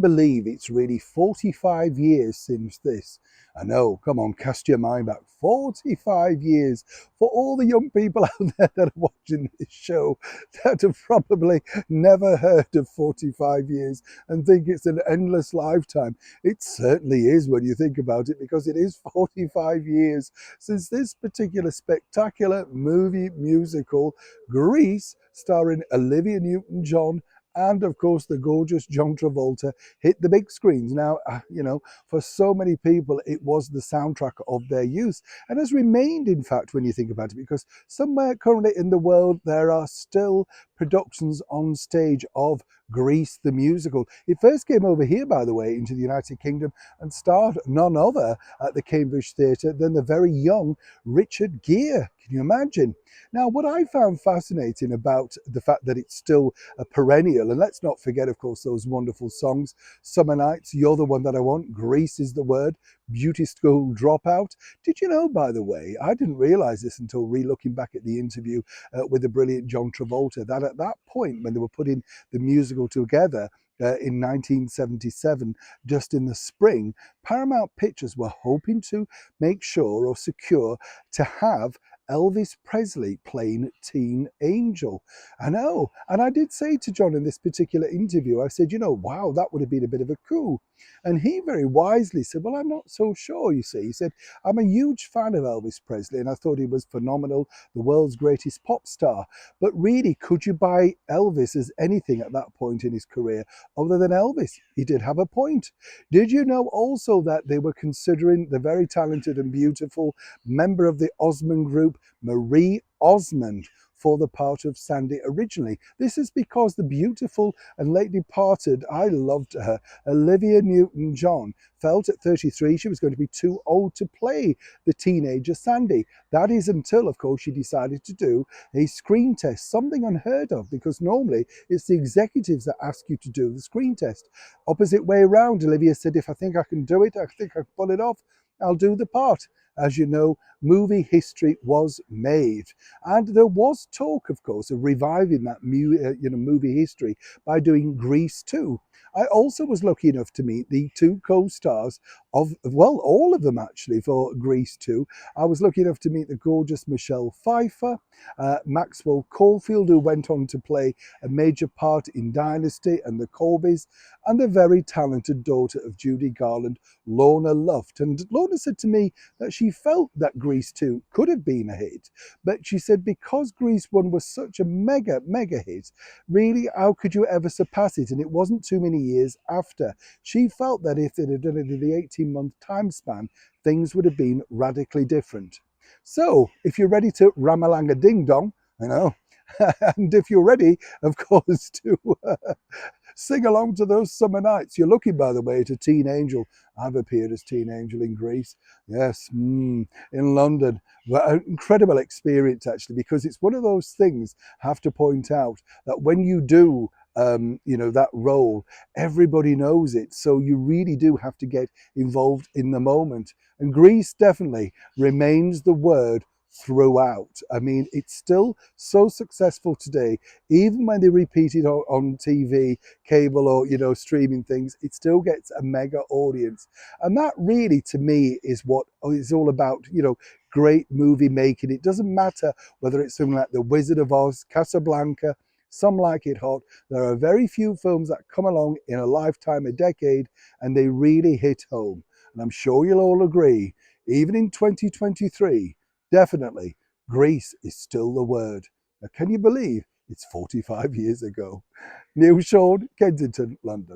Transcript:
believe it's really 45 years since this? I know, come on, cast your mind back. 45 years for all the young people out there that are watching this show that have probably never heard of 45 years and think it's an endless lifetime. It certainly is when you think about it, because it is 45 years since this particular spectacular movie musical, Grease, starring Olivia Newton-John and of course the gorgeous John Travolta, hit the big screens. Now, for so many people, it was the soundtrack of their youth and has remained, in fact, when you think about it, because somewhere currently in the world, there are still productions on stage of Grease the musical. It first came over here, by the way, into the United Kingdom and starred none other at the Cambridge Theatre than the very young Richard Gere. Can you imagine? Now, what I found fascinating about the fact that it's still a perennial, and let's not forget, of course, those wonderful songs, Summer Nights, You're the One That I Want, Grease is the Word, Beauty School Dropout. Did you know, by the way, I didn't realize this until re-looking back at the interview with the brilliant John Travolta, that at that point, when they were putting the musical together, in 1977, just in the spring, Paramount Pictures were hoping to make sure or secure to have Elvis Presley playing Teen Angel. I know. And I did say to John in this particular interview, I said, wow, that would have been a bit of a coup. And he very wisely said, well, I'm not so sure, you see. He said, I'm a huge fan of Elvis Presley and I thought he was phenomenal, the world's greatest pop star. But really, could you buy Elvis as anything at that point in his career other than Elvis? He did have a point. Did you know also that they were considering the very talented and beautiful member of the Osmond Group, Marie Osmond, for the part of Sandy originally? This is because the beautiful and late departed, I loved her, Olivia Newton-John, felt at 33 she was going to be too old to play the teenager Sandy. That is until, of course, she decided to do a screen test, something unheard of, because normally it's the executives that ask you to do the screen test. Opposite way around, Olivia said, if I think I can do it, I think I can pull it off, I'll do the part. As you know, movie history was made. And there was talk, of course, of reviving that movie history by doing Grease 2. I also was lucky enough to meet the two co-stars of, well, all of them actually, for Grease 2. I was lucky enough to meet the gorgeous Michelle Pfeiffer, Maxwell Caulfield, who went on to play a major part in Dynasty and the Colbys, and the very talented daughter of Judy Garland, Lorna Luft. And Lorna said to me that she felt that Grease 2 could have been a hit, but she said because Grease 1 was such a mega hit, really, how could you ever surpass it? And it wasn't too many years after. She felt that if they'd have done it in the 18-month time span, things would have been radically different. So, if you're ready to ramalanga ding dong, I know, and if you're ready, of course, to sing along to those summer nights. You're looking, by the way, at a Teen Angel. I've appeared as Teen Angel in Greece. Yes, in London. Well, an incredible experience, actually, because it's one of those things, I have to point out, that when you do that role, everybody knows it. So you really do have to get involved in the moment. And Grease definitely remains the word throughout. I mean, it's still so successful today, even when they repeat it on TV, cable, or streaming things, it still gets a mega audience. And that really, to me, is what it's all about. Great movie making. It doesn't matter whether it's something like The Wizard of Oz, Casablanca, Some Like It Hot. There are very few films that come along in a lifetime, a decade, and they really hit home. And I'm sure you'll all agree, even in 2023, definitely, Grease is still the word. Now, can you believe it's 45 years ago? Neil Sean, Kensington, London.